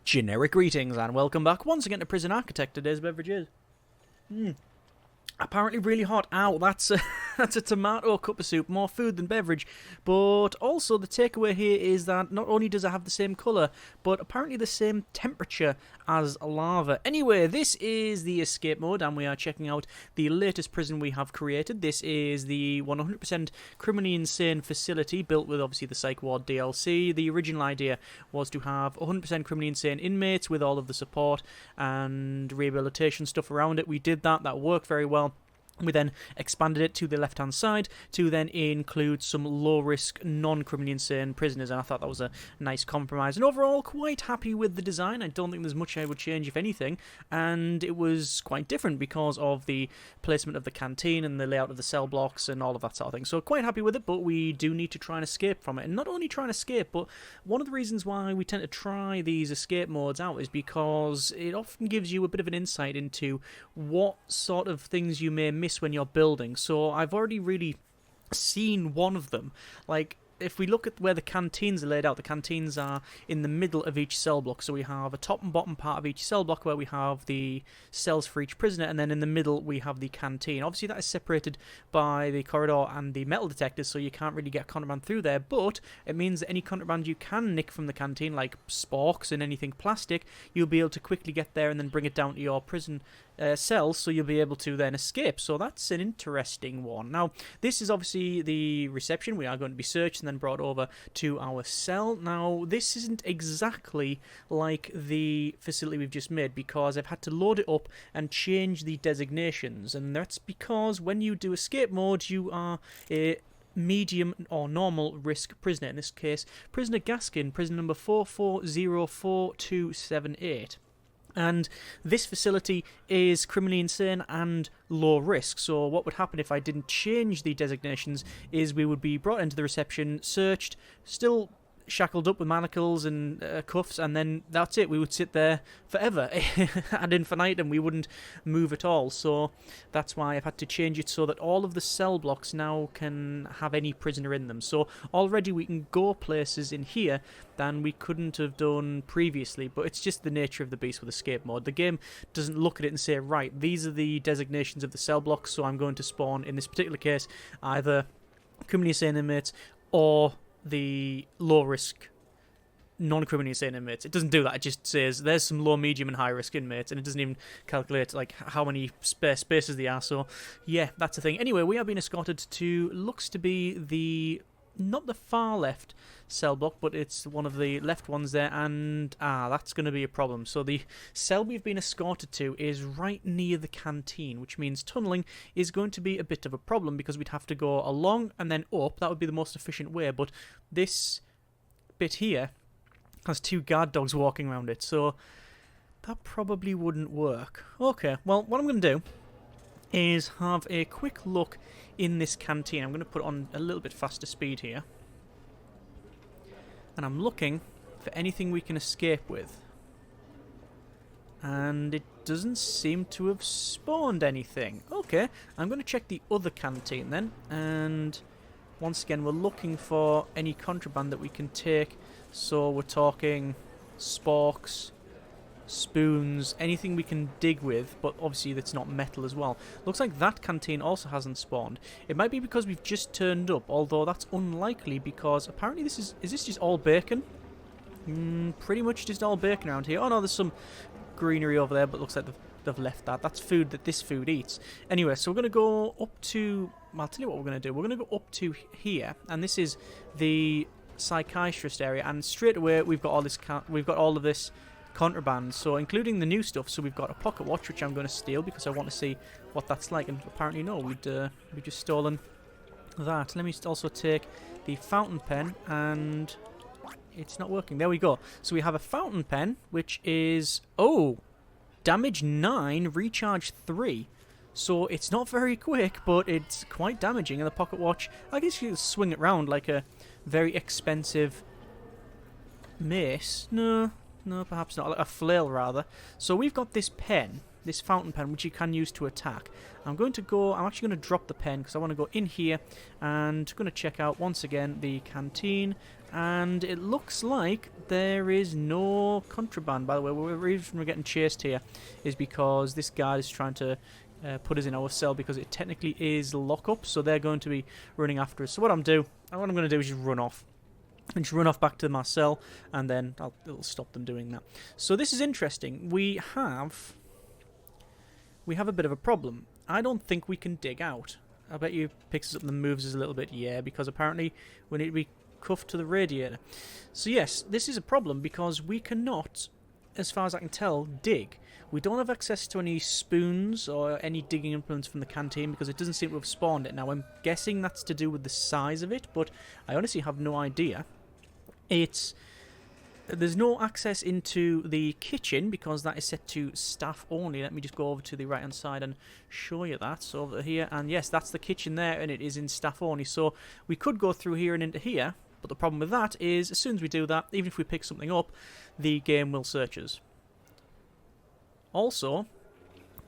Generic greetings and welcome back once again to Prison Architect. Today's beverage is apparently really hot. Ow, that's that's a tomato cup of soup, more food than beverage. But also the takeaway here is that not only does it have the same colour, but apparently the same temperature as lava. Anyway, this is the escape mode and we are checking out the latest prison we have created. This is the 100% criminally insane facility built with obviously the Psych Ward DLC. The original idea was to have 100% criminally insane inmates with all of the support and rehabilitation stuff around it. We did that. That worked very well. We then expanded it to the left-hand side to then include some low-risk, non-criminally insane prisoners, and I thought that was a nice compromise. And overall, quite happy with the design. I don't think there's much I would change, if anything, and it was quite different because of the placement of the canteen and the layout of the cell blocks and all of that sort of thing. So quite happy with it, but we do need to try and escape from it. And not only try and escape, but one of the reasons why we tend to try these escape modes out is because it often gives you a bit of an insight into what sort of things you may miss when you're building. So I've already really seen one of them. Like, if we look at where the canteens are laid out, the canteens are in the middle of each cell block. So we have a top and bottom part of each cell block where we have the cells for each prisoner, and then in the middle we have the canteen. Obviously that is separated by the corridor and the metal detectors, so you can't really get contraband through there, but it means that any contraband you can nick from the canteen, like sporks and anything plastic, you'll be able to quickly get there and then bring it down to your prison cells, so you'll be able to then escape. So that's an interesting one. Now, this is obviously the reception. We are going to be searched and then brought over to our cell. Now, this isn't exactly like the facility we've just made because I've had to load it up and change the designations, and that's because when you do escape mode, you are a medium or normal risk prisoner. In this case, prisoner Gaskin, prison number 44042778. And this facility is criminally insane and low risk. So what would happen if I didn't change the designations is we would be brought into the reception, searched, still shackled up with manacles and cuffs, and then that's it. We would sit there forever ad infinitum. We wouldn't move at all. So that's why I've had to change it so that all of the cell blocks now can have any prisoner in them. So already we can go places in here than we couldn't have done previously, but it's just the nature of the beast with escape mode. The game doesn't look at it and say, right, these are the designations of the cell blocks, so I'm going to spawn, in this particular case, either criminally insane inmates or the low-risk, non-criminally insane inmates. It doesn't do that. It just says there's some low, medium, and high-risk inmates, and it doesn't even calculate like how many spaces they are. So, yeah, that's the thing. Anyway, we are being escorted to, looks to be the, not the far left cell block, but it's one of the left ones there, and that's going to be a problem. So the cell we've been escorted to is right near the canteen, which means tunneling is going to be a bit of a problem because we'd have to go along and then up. That would be the most efficient way, but this bit here has two guard dogs walking around it, so that probably wouldn't work. Okay, well, what I'm going to do is have a quick look in this canteen. I'm going to put it on a little bit faster speed here. And I'm looking for anything we can escape with. And it doesn't seem to have spawned anything. Okay, I'm going to check the other canteen then. And once again, we're looking for any contraband that we can take. So we're talking sporks, spoons, anything we can dig with, but obviously that's not metal as well. Looks like that canteen also hasn't spawned. It might be because we've just turned up, although that's unlikely because apparently this is this just all bacon? Pretty much just all bacon around here. Oh no, there's some greenery over there, but looks like they've left that. That's food that this food eats. Anyway, so we're going to go up to, I'll tell you what we're going to do. We're going to go up to here, and this is the psychiatrist area, and straight away we've got all this contraband, so including the new stuff. So we've got a pocket watch, which I'm going to steal because I want to see what that's like, and apparently no, we've just stolen that. Let me also take the fountain pen, and it's not working. There we go. So we have a fountain pen, which is, damage 9, recharge 3. So it's not very quick, but it's quite damaging. And the pocket watch, I guess you can swing it around like a very expensive mace. No, perhaps not. A flail, rather. So we've got this pen, this fountain pen, which you can use to attack. I'm actually going to drop the pen because I want to go in here and going to check out, once again, the canteen. And it looks like there is no contraband. By the way, the reason we're getting chased here is because this guy is trying to put us in our cell because it technically is lockup, so they're going to be running after us. So what I'm going to do is just run off. And just run off back to my cell, and then it'll stop them doing that. So this is interesting. We have a bit of a problem. I don't think we can dig out. I bet you picks us up and moves us a little bit. Yeah, because apparently we need to be cuffed to the radiator. So yes, this is a problem because we cannot, as far as I can tell, dig. We don't have access to any spoons or any digging implements from the canteen because it doesn't seem to have spawned it. Now I'm guessing that's to do with the size of it, but I honestly have no idea. There's no access into the kitchen because that is set to staff only. Let me just go over to the right hand side and show you that. So over here, and yes, that's the kitchen there, and it is in staff only. So we could go through here and into here, but the problem with that is as soon as we do that, even if we pick something up, the game will search us. Also,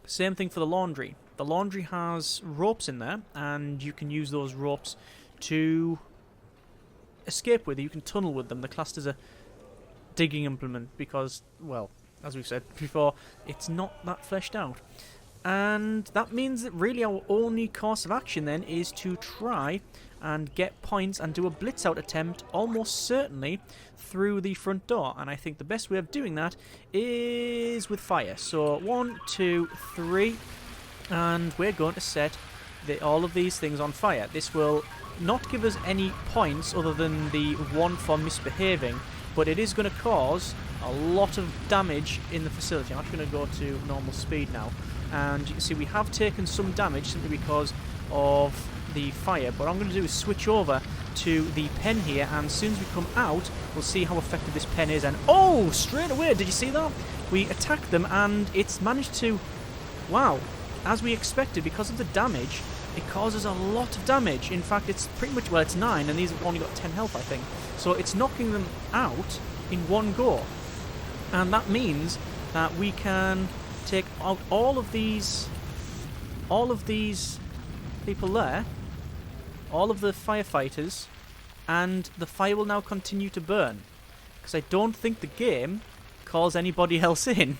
same thing for the laundry. The laundry has ropes in there, and you can use those ropes to escape with. You can tunnel with them. They're classed as a digging implement because, well, as we've said before, it's not that fleshed out. And that means that really our only course of action then is to try and get points and do a blitz out attempt almost certainly through the front door. And I think the best way of doing that is with fire. So 1, 2, 3, and we're going to set all of these things on fire. This will not give us any points other than the one for misbehaving, but it is going to cause a lot of damage in the facility. I'm actually going to go to normal speed now, and you can see we have taken some damage simply because of the fire, but what I'm going to do is switch over to the pen here, and as soon as we come out we'll see how effective this pen is. And oh, straight away, did you see that? We attacked them and it's managed to, wow, as we expected, because of the damage it causes a lot of damage. In fact, it's pretty much, well, it's 9, and these have only got 10 health, I think. So it's knocking them out in one go. And that means that we can take out all of these people there, all of the firefighters, and the fire will now continue to burn. Because I don't think the game calls anybody else in.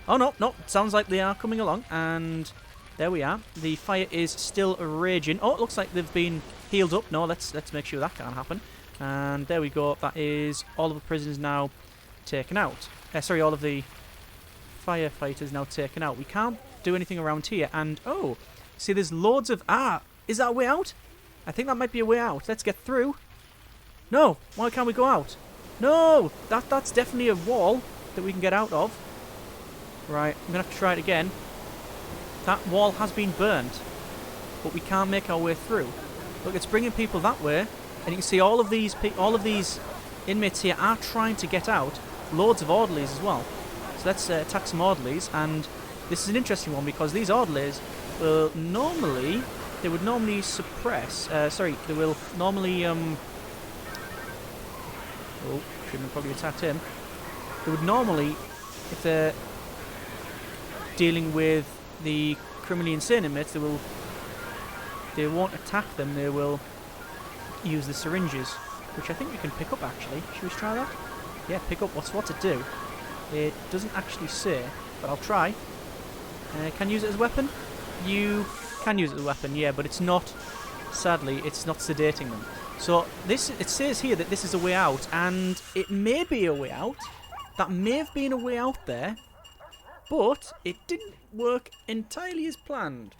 Oh, no, it sounds like they are coming along, and there we are. The fire is still raging. Oh, it looks like they've been healed up. No, let's make sure that can't happen. And there we go. That is all of the prisoners now taken out. Sorry, all of the firefighters now taken out. We can't do anything around here. And, oh, see, there's loads of... Ah, is that a way out? I think that might be a way out. Let's get through. No, why can't we go out? No, that's definitely a wall that we can get out of. Right, I'm going to have to try it again. That wall has been burnt, but we can't make our way through. Look, it's bringing people that way, and you can see all of these inmates here are trying to get out. Loads of orderlies as well. So let's attack some orderlies, and this is an interesting one because these orderlies will normally suppress. They will normally oh, shouldn't have probably attacked him. They would normally, if they're dealing with the criminally insane inmates, they won't attack them, they will use the syringes, which I think we can pick up actually. Should we try that? Yeah, pick up. What's it do? It doesn't actually say, but I'll try. Can you use it as a weapon? You can use it as a weapon, yeah, but it's not, sadly, it's not sedating them. So it says here that this is a way out, and it may be a way out. That may have been a way out there, but it didn't work entirely as planned.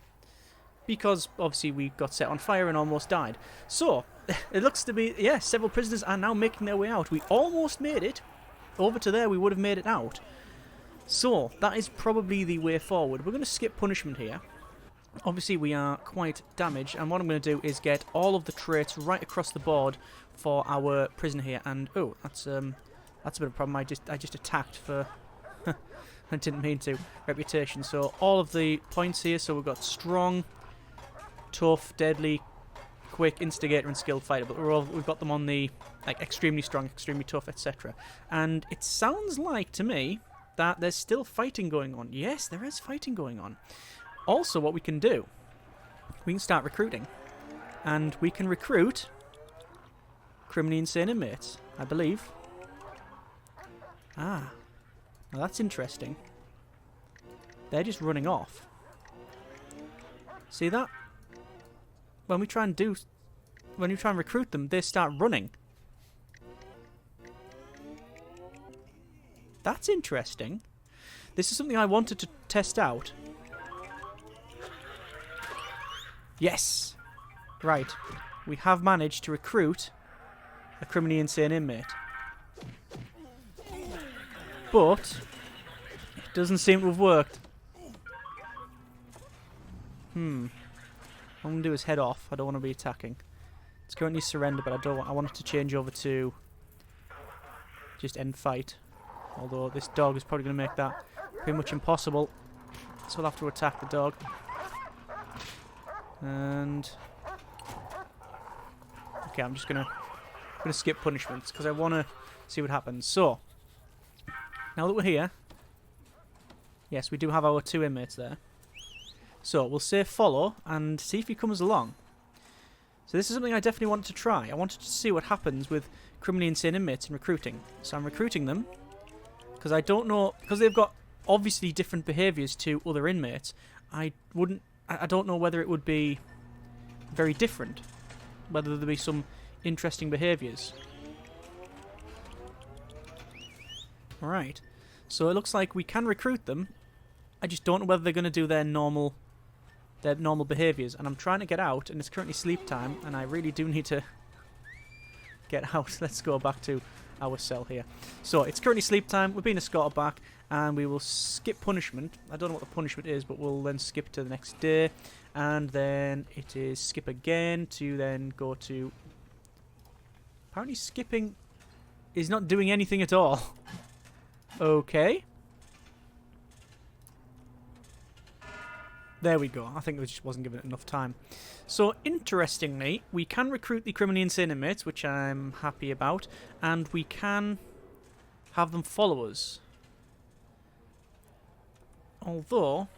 Because, obviously, we got set on fire and almost died. So, it looks to be, yeah, several prisoners are now making their way out. We almost made it. Over to there, we would have made it out. So, that is probably the way forward. We're going to skip punishment here. Obviously, we are quite damaged. And what I'm going to do is get all of the traits right across the board for our prisoner here. And, oh, that's a bit of a problem. I just attacked for... I didn't mean to. Reputation. So all of the points here. So we've got strong, tough, deadly, quick, instigator, and skilled fighter. But we've got them on the like extremely strong, extremely tough, etc. And it sounds like to me that there's still fighting going on. Yes, there is fighting going on. Also, what we can do, we can start recruiting, and we can recruit criminally insane inmates, I believe. Ah. Now that's interesting. They're just running off. See that? When we try and recruit them, they start running. That's interesting. This is something I wanted to test out. Yes! Right. We have managed to recruit a criminally insane inmate. But it doesn't seem to have worked. What I'm going to do is head off. I don't want to be attacking. It's currently surrender, but I want it to change over to just end fight. Although this dog is probably going to make that pretty much impossible. So we'll have to attack the dog. And okay, I'm just gonna skip punishments because I want to see what happens. So now that we're here, yes, we do have our 2 inmates there. So we'll say follow and see if he comes along. So this is something I definitely wanted to try. I wanted to see what happens with criminally insane inmates in recruiting. So I'm recruiting them because I don't know, because they've got obviously different behaviours to other inmates. I don't know whether it would be very different, whether there'd be some interesting behaviours. Alright, so it looks like we can recruit them. I just don't know whether they're going to do their normal behaviours. And I'm trying to get out, and it's currently sleep time, and I really do need to get out. Let's go back to our cell here. So it's currently sleep time. We're being escorted back, and we will skip punishment. I don't know what the punishment is, but we'll then skip to the next day, and then it is skip again to then go to... Apparently skipping is not doing anything at all. Okay. There we go. I think we just wasn't given it enough time. So, interestingly, we can recruit the criminally insane inmates, which I'm happy about, and we can have them follow us. Although,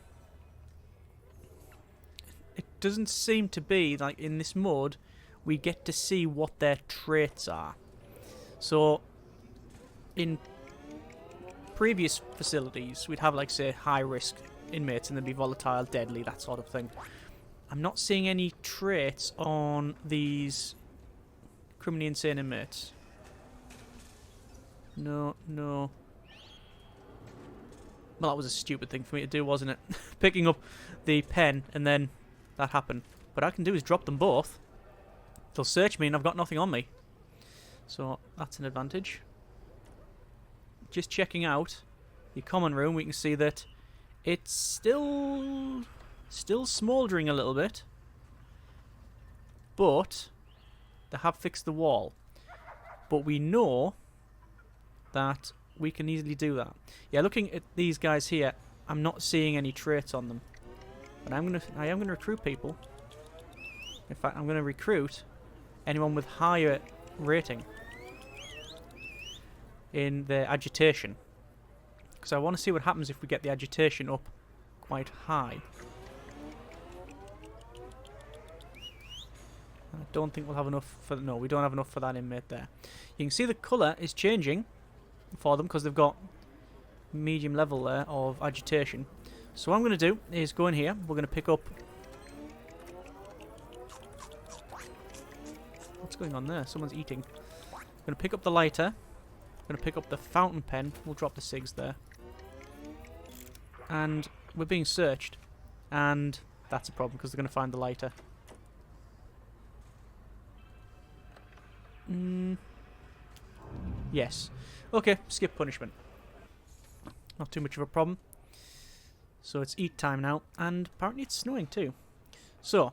it doesn't seem to be, like, in this mode, we get to see what their traits are. So, in previous facilities, we'd have, like, say, high-risk inmates, and they'd be volatile, deadly, that sort of thing. I'm not seeing any traits on these criminally insane inmates. No. Well, that was a stupid thing for me to do, wasn't it? Picking up the pen, and then that happened. What I can do is drop them both. They'll search me, and I've got nothing on me. So, that's an advantage. Just checking out the common room, we can see that it's still smouldering a little bit, but they have fixed the wall. But we know that we can easily do that. Yeah, looking at these guys here, I'm not seeing any traits on them. But I am gonna recruit people. In fact, I'm gonna recruit anyone with higher rating in their agitation. Because I want to see what happens if we get the agitation up quite high. I don't think we'll have enough for... No, we don't have enough for that inmate there. You can see the colour is changing for them because they've got medium level there of agitation. So what I'm going to do is go in here. We're going to pick up... What's going on there? Someone's eating. I'm going to pick up the lighter. I'm going to pick up the fountain pen. We'll drop the cigs there. And we're being searched. And that's a problem because they're going to find the lighter. Yes. Okay, skip punishment. Not too much of a problem. So it's eat time now. And apparently it's snowing too. So,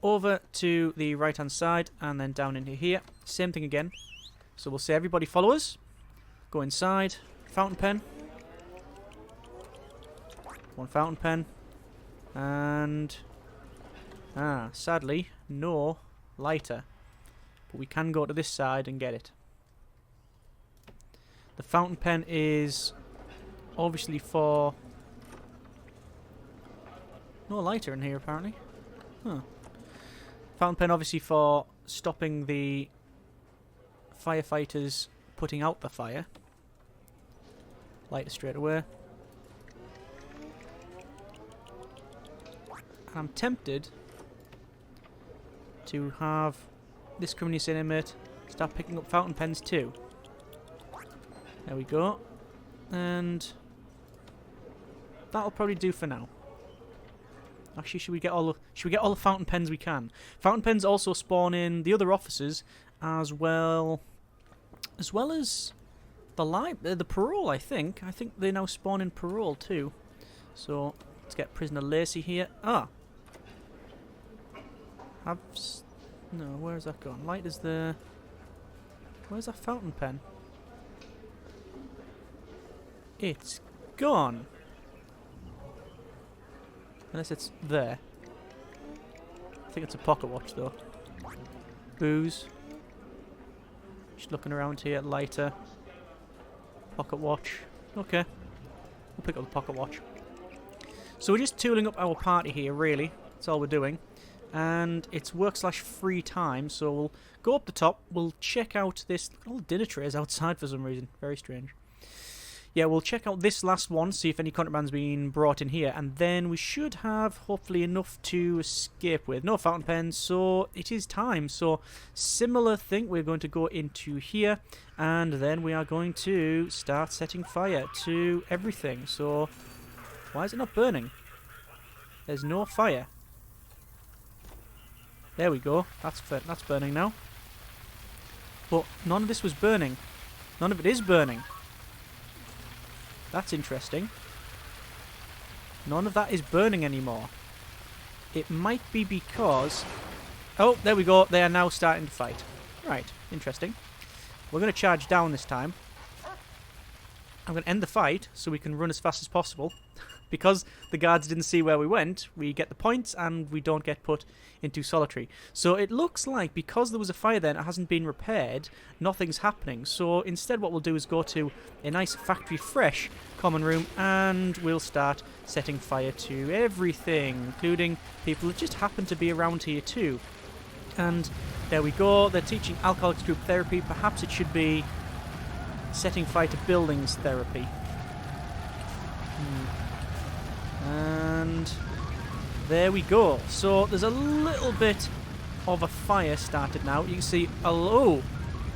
over to the right hand side and then down into here. Same thing again. So we'll say everybody follow us. Go inside. Fountain pen. One fountain pen. And... sadly, no lighter. But we can go to this side and get it. The fountain pen is obviously for... No lighter in here, apparently. Huh. Fountain pen obviously for stopping the firefighters putting out the fire. Lighter straight away. And I'm tempted to have this community inmate start picking up fountain pens too. There we go. And that'll probably do for now. Actually, should we get all the fountain pens we can? Fountain pens also spawn in the other officers as well as the parole. I think they now spawn in parole too. So let's get prisoner Lacey here. No, where's that gone? Light is there. Where's that fountain pen? It's gone. Unless it's there. I think it's a pocket watch though. Booze. Just looking around here. Lighter. Pocket watch. Okay. We'll pick up the pocket watch. So we're just tooling up our party here, really. That's all we're doing. And it's work/free time, so we'll go up the top. We'll check out this... All the dinner trays outside for some reason. Very strange. Yeah, we'll check out this last one, see if any contraband's been brought in here, and then we should have, hopefully, enough to escape with. No fountain pens, so it is time. So, similar thing, we're going to go into here, and then we are going to start setting fire to everything. So, why is it not burning? There's no fire. There we go. That's burning now. But none of this was burning. None of it is burning. That's interesting. None of that is burning anymore. It might be because... Oh, there we go. They are now starting to fight. Right, interesting. We're going to charge down this time. I'm going to end the fight so we can run as fast as possible. Because the guards didn't see where we went, we get the points and we don't get put into solitary. So it looks like because there was a fire there and it hasn't been repaired, nothing's happening. So instead what we'll do is go to a nice factory fresh common room and we'll start setting fire to everything, including people that just happen to be around here too. And there we go, they're teaching Alcoholics Group Therapy. Perhaps it should be setting fire to buildings therapy. And there we go. So there's a little bit of a fire started now. You can see, oh,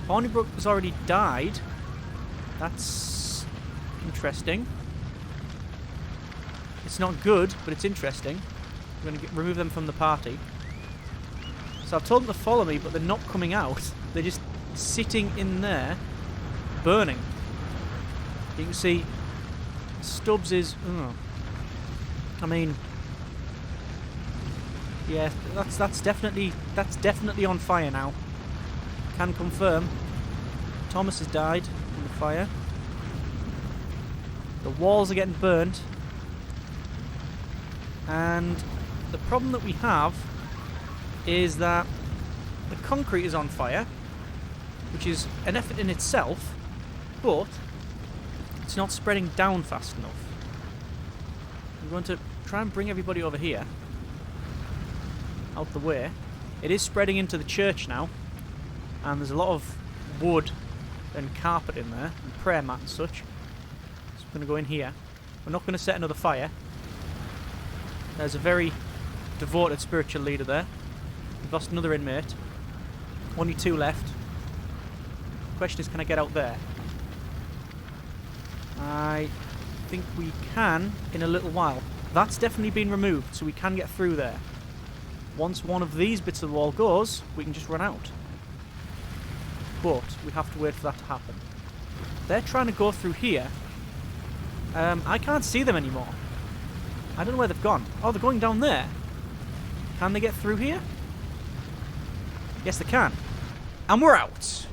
Hornibrook has already died. That's interesting. It's not good, but it's interesting. I'm going to remove them from the party. So I've told them to follow me, but they're not coming out. They're just sitting in there, burning. You can see Stubbs is... I mean, yeah, that's definitely on fire now. Can confirm. Thomas has died in the fire. The walls are getting burnt, and the problem that we have is that the concrete is on fire, which is an effort in itself, but it's not spreading down fast enough. I'm going to try and bring everybody over here, out the way. It is spreading into the church now, and there's a lot of wood and carpet in there, and prayer mat and such. So I'm going to go in here. We're not going to set another fire. There's a very devoted spiritual leader there. We've lost another inmate. Only 2 left. The question is, can I get out there? I think we can in a little while. That's definitely been removed, so we can get through there. Once one of these bits of the wall goes, we can just run out. But we have to wait for that to happen. They're trying to go through here. I can't see them anymore. I don't know where they've gone. Oh, they're going down there. Can they get through here? Yes, they can. And we're out.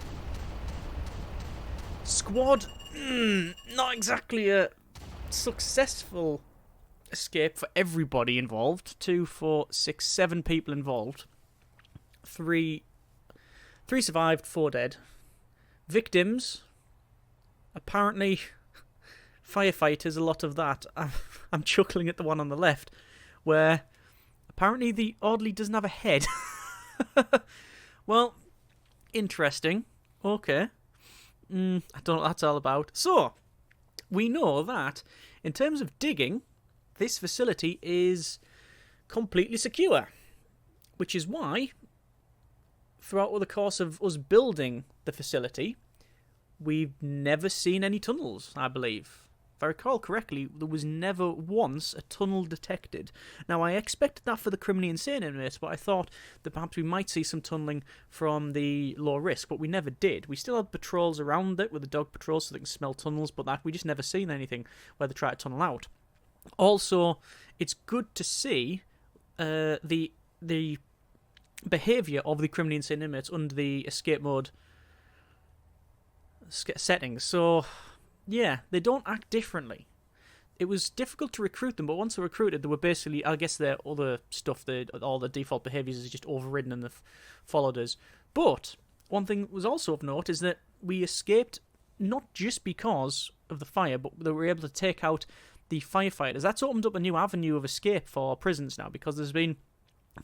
Squad, not exactly a successful escape for everybody involved. 2, 4, 6, 7 people involved. 3 survived, 4 dead. Victims, apparently firefighters, a lot of that. I'm chuckling at the one on the left, where apparently the orderly doesn't have a head. Well, interesting. Okay. I don't know what that's all about. So, we know that in terms of digging, this facility is completely secure, which is why, throughout the course of us building the facility, we've never seen any tunnels, I believe. If I recall correctly, there was never once a tunnel detected. Now, I expected that for the criminally insane inmates, but I thought that perhaps we might see some tunneling from the low risk, but we never did. We still had patrols around it with the dog patrols so they can smell tunnels, but that we just never seen anything where they try to tunnel out. Also, it's good to see the behaviour of the criminally insane inmates under the escape mode settings. So, yeah, they don't act differently. It was difficult to recruit them, but once they were recruited, they were basically, I guess their other stuff, all the default behaviours is just overridden and they've followed us. But one thing was also of note is that we escaped not just because of the fire, but they were able to take out the firefighters. That's opened up a new avenue of escape for prisons now, because there's been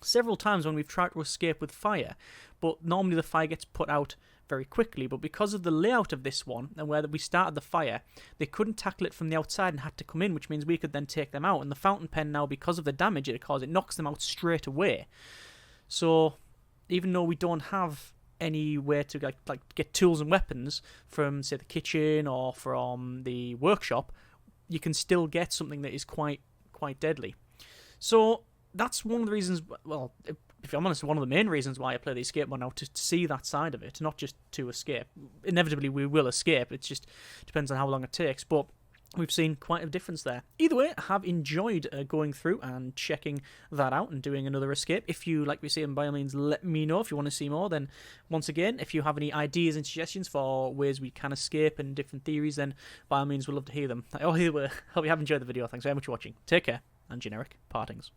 several times when we've tried to escape with fire, but normally the fire gets put out very quickly. But because of the layout of this one and where we started the fire, they couldn't tackle it from the outside and had to come in, which means we could then take them out. And the fountain pen now, because of the damage it caused, it knocks them out straight away. So even though we don't have anywhere to like get tools and weapons from, say, the kitchen or from the workshop, you can still get something that is quite deadly. So that's one of the reasons, well, if I'm honest, one of the main reasons why I play the escape mode now, to see that side of it, not just to escape. Inevitably, we will escape. It just depends on how long it takes, but we've seen quite a difference there. Either way, I have enjoyed going through and checking that out and doing another escape. If you like we see them, by all means, let me know if you want to see more. Then, once again, if you have any ideas and suggestions for ways we can escape and different theories, then by all means, we'd love to hear them. Hope you have enjoyed the video. Thanks very much for watching. Take care, and generic partings.